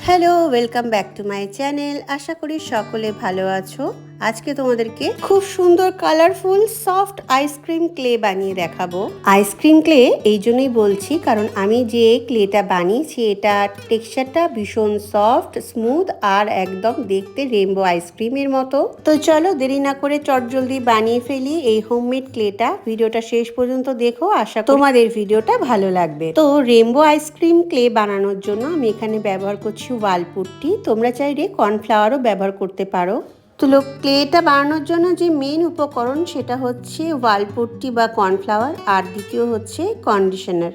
Hello, welcome back to my channel. আশা করি সকলে ভালো আছো। আজকে তোমাদেরকে খুব সুন্দর কালারফুল সফট আইসক্রিম ক্লে বানিয়ে দেখাবো। আইসক্রিম ক্লে এই জন্যই বলছি কারণ আমি যে ক্লেটা বানিয়েছি এটা টেক্সচারটা ভীষণ সফট, স্মুথ আর একদম দেখতে রেইনবো আইসক্রিমের মতো। তো চলো দেরি না করে চটজলদি বানিয়ে ফেলি এই হোমমেড ক্লেটা। ভিডিওটা শেষ পর্যন্ত দেখো, আশা করি তোমাদের ভিডিওটা ভালো লাগবে। তো রেইনবো আইসক্রিম ক্লে বানানোর জন্য আমি এখানে ব্যবহার করছি ওয়ালপুট্টি। তোমরা চাইলে কর্নফ্লাওয়ারও ব্যবহার করতে পারো। তো ক্লেটা বানানোর জন্য যে মেন উপকরণ সেটা হচ্ছে ওয়ালপুট্টি বা কর্নফ্লাওয়ার, আর দ্বিতীয় হচ্ছে কন্ডিশনার।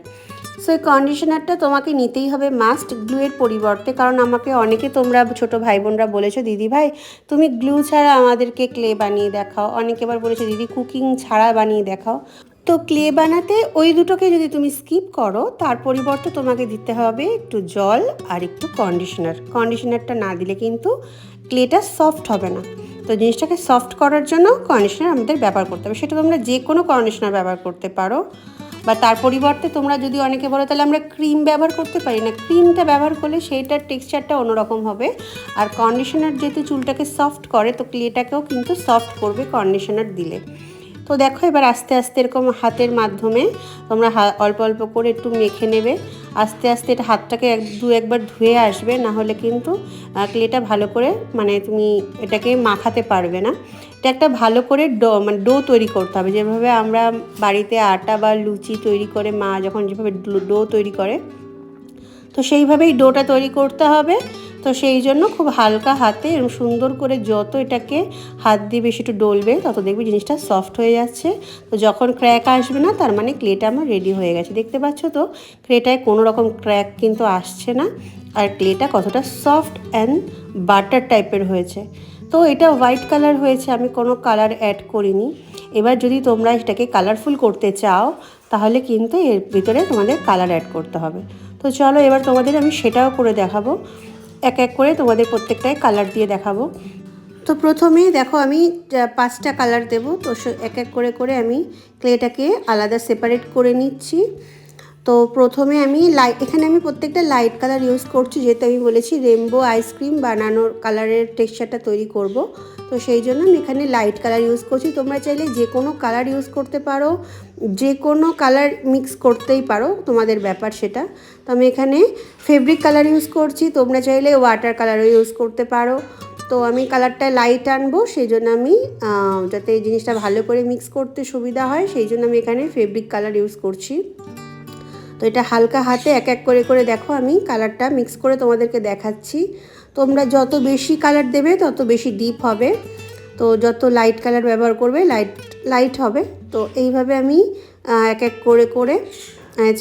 সো এই কন্ডিশনারটা তোমাকে নিতেই হবে মাস্ট, গ্লুয়ের পরিবর্তে। কারণ আমাকে অনেকে তোমরা ছোটো ভাই বোনরা বলেছো দিদি ভাই তুমি গ্লু ছাড়া আমাদেরকে ক্লে বানিয়ে দেখাও, অনেকে আবার বলেছো দিদি কুকিং ছাড়া বানিয়ে দেখাও। তো ক্লে বানাতে ওই দুটোকে যদি তুমি স্কিপ করো তার পরিবর্তে তোমাকে দিতে হবে একটু জল আর একটু কন্ডিশনার। কন্ডিশনারটা না দিলে কিন্তু ক্লেটা সফট হবে না। তো জিনিসটাকে সফট করার জন্য কন্ডিশনার আমাদের ব্যবহার করতে হবে। সেটা তোমরা যে কোনো কন্ডিশনার ব্যবহার করতে পারো, বা তার পরিবর্তে তোমরা যদি অনেকে বলো তাহলে আমরা ক্রিম ব্যবহার করতে পারি না, ক্রিমটা ব্যবহার করলে সেইটার টেক্সচারটা অন্যরকম হবে। আর কন্ডিশনার যেহেতু চুলটাকে সফট করে তো ক্লেটাকেও কিন্তু সফট করবে কন্ডিশনার দিলে। তো দেখো এবার আস্তে আস্তে এরকম হাতের মাধ্যমে তোমরা অল্প অল্প করে একটু মেখে নেবে। আস্তে আস্তে এটা হাতটাকে একবার ধুয়ে আসবে, না হলে কিন্তু ক্লেটা ভালো করে তুমি এটাকে মাখাতে পারবে না। এটা একটা ভালো করে ডো তৈরি করতে হবে, যেভাবে আমরা বাড়িতে আটা বা লুচি তৈরি করে মা যখন যেভাবে ডো তৈরি করে, তো সেইভাবেই ডোটা তৈরি করতে হবে। তো সেই জন্য খুব হালকা হাতে এবং সুন্দর করে যত এটাকে হাত দিয়ে বেশি একটু ডলবে তত দেখবে জিনিসটা সফট হয়ে যাচ্ছে। তো যখন ক্র্যাক আসবে না তার মানে ক্লেটা আমার রেডি হয়ে গেছে। দেখতে পাচ্ছ তো ক্লেটায় কোনো রকম ক্র্যাক কিন্তু আসছে না, আর ক্লেটা কতটা সফট অ্যান্ড বাটার টাইপের হয়েছে। তো এটা হোয়াইট কালার হয়েছে, আমি কোনো কালার অ্যাড করিনি। এবার যদি তোমরা এটাকে কালারফুল করতে চাও তাহলে কিন্তু এর ভিতরে তোমাদের কালার অ্যাড করতে হবে। তো চলো এবার তোমাদের আমি সেটাও করে দেখাবো, এক এক করে তোমাদের প্রত্যেকটায় কালার দিয়ে দেখাবো। তো প্রথমেই দেখো আমি 5টা কালার দেব। তো এক এক করে করে আমি ক্লেটাকে আলাদা সেপারেট করে নিচ্ছি। তো প্রথমে আমি এখানে আমি প্রত্যেকটা লাইট কালার ইউজ করছি, যেহেতু আমি বলেছি রেইনবো আইসক্রিম বানানোর কালারের টেক্সচারটা তৈরি করব। তো সেই জন্য আমি এখানে লাইট কালার ইউজ করছি। তোমরা চাইলে যে কোনো কালার ইউজ করতে পারো, যে কোনো কালার মিক্স করতেই পারো, তোমাদের ব্যাপার সেটা। তো আমি এখানে ফেব্রিক কালার ইউজ করছি, তোমরা চাইলে ওয়াটার কালারও ইউজ করতে পারো। তো আমি কালারটা লাইট আনবো, সেই জন্য আমি যাতে এই জিনিসটা ভালো করে মিক্স করতে সুবিধা হয় সেই জন্য আমি এখানে ফেব্রিক কালার ইউজ করছি। তো এটা হালকা হাতে এক এক করে করে দেখো আমি কালারটা মিক্স করে তোমাদেরকে দেখাচ্ছি। তোমরা যত বেশি কালার দেবে তত বেশি ডিপ হবে, তো যত লাইট কালার ব্যবহার করবে লাইট হবে। তো এইভাবে আমি এক এক করে করে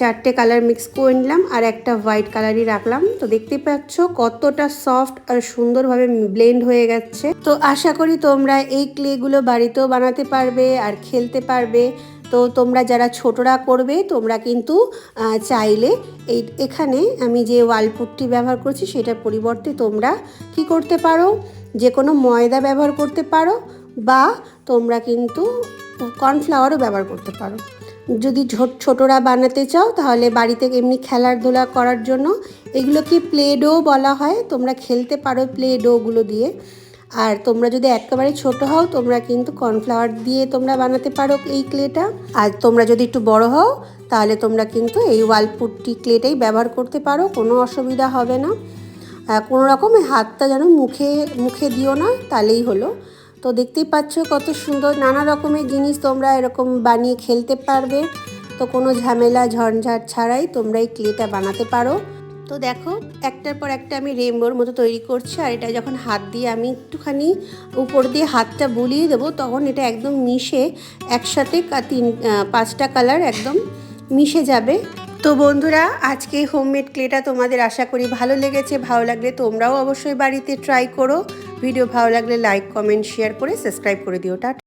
4টে কালার মিক্স করে নিলাম, আর একটা হোয়াইট কালারই রাখলাম। তো দেখতে পাচ্ছ কতটা সফট আর সুন্দরভাবে ব্লেন্ড হয়ে গেছে। তো আশা করি তোমরা এই ক্লেগুলো বাড়িতেও বানাতে পারবে আর খেলতে পারবে। তো তোমরা যারা ছোটরা করবে তোমরা কিন্তু চাইলে এখানে আমি যে ওয়ালপুট্টি ব্যবহার করছি সেটার পরিবর্তে তোমরা কি করতে পারো, যে কোনো ময়দা ব্যবহার করতে পারো, বা তোমরা কিন্তু কর্নফ্লাওয়ারও ব্যবহার করতে পারো। যদি ছোটরা বানাতে চাও তাহলে বাড়িতে এমনি খেলাধুলা করার জন্য এগুলোকে প্লে ডো বলা হয়, তোমরা খেলতে পারো প্লে ডোগুলো দিয়ে। আর তোমরা যদি একেবারে ছোট হও তোমরা কিন্তু কর্নফ্লাওয়ার দিয়ে তোমরা বানাতে পারো এই ক্লেটা। আর তোমরা যদি একটু বড় হও তাহলে তোমরা কিন্তু এই ওয়ালপুট্টি ক্লেটাই ব্যবহার করতে পারো, কোনো অসুবিধা হবে না। কোনো রকম হাতটা যেন মুখে দিও না, তাহলেই হলো। তো দেখতেই পাচ্ছ কত সুন্দর নানা রকমের জিনিস তোমরা এরকম বানিয়ে খেলতে পারবে। তো কোনো ঝামেলা ঝঞ্ঝাট ছাড়াই তোমরা এই ক্লেটা বানাতে পারো। তো দেখো একটার পর একটা আমি রেইনবোর মতো তৈরি করছি, আর এটা যখন হাত দিয়ে আমি একটুখানি উপর দিয়ে হাতটা বুলিয়ে দেবো তখন এটা একদম মিশে একসাথে 5টা কালার একদম মিশে যাবে। তো বন্ধুরা আজকে হোমমেড ক্লেটা তোমাদের আশা করি ভালো লেগেছে। ভালো লাগলে তোমরাও অবশ্যই বাড়িতে ট্রাই করো। ভিডিও ভালো লাগলে লাইক কমেন্ট শেয়ার করে সাবস্ক্রাইব করে দিও। টাটা।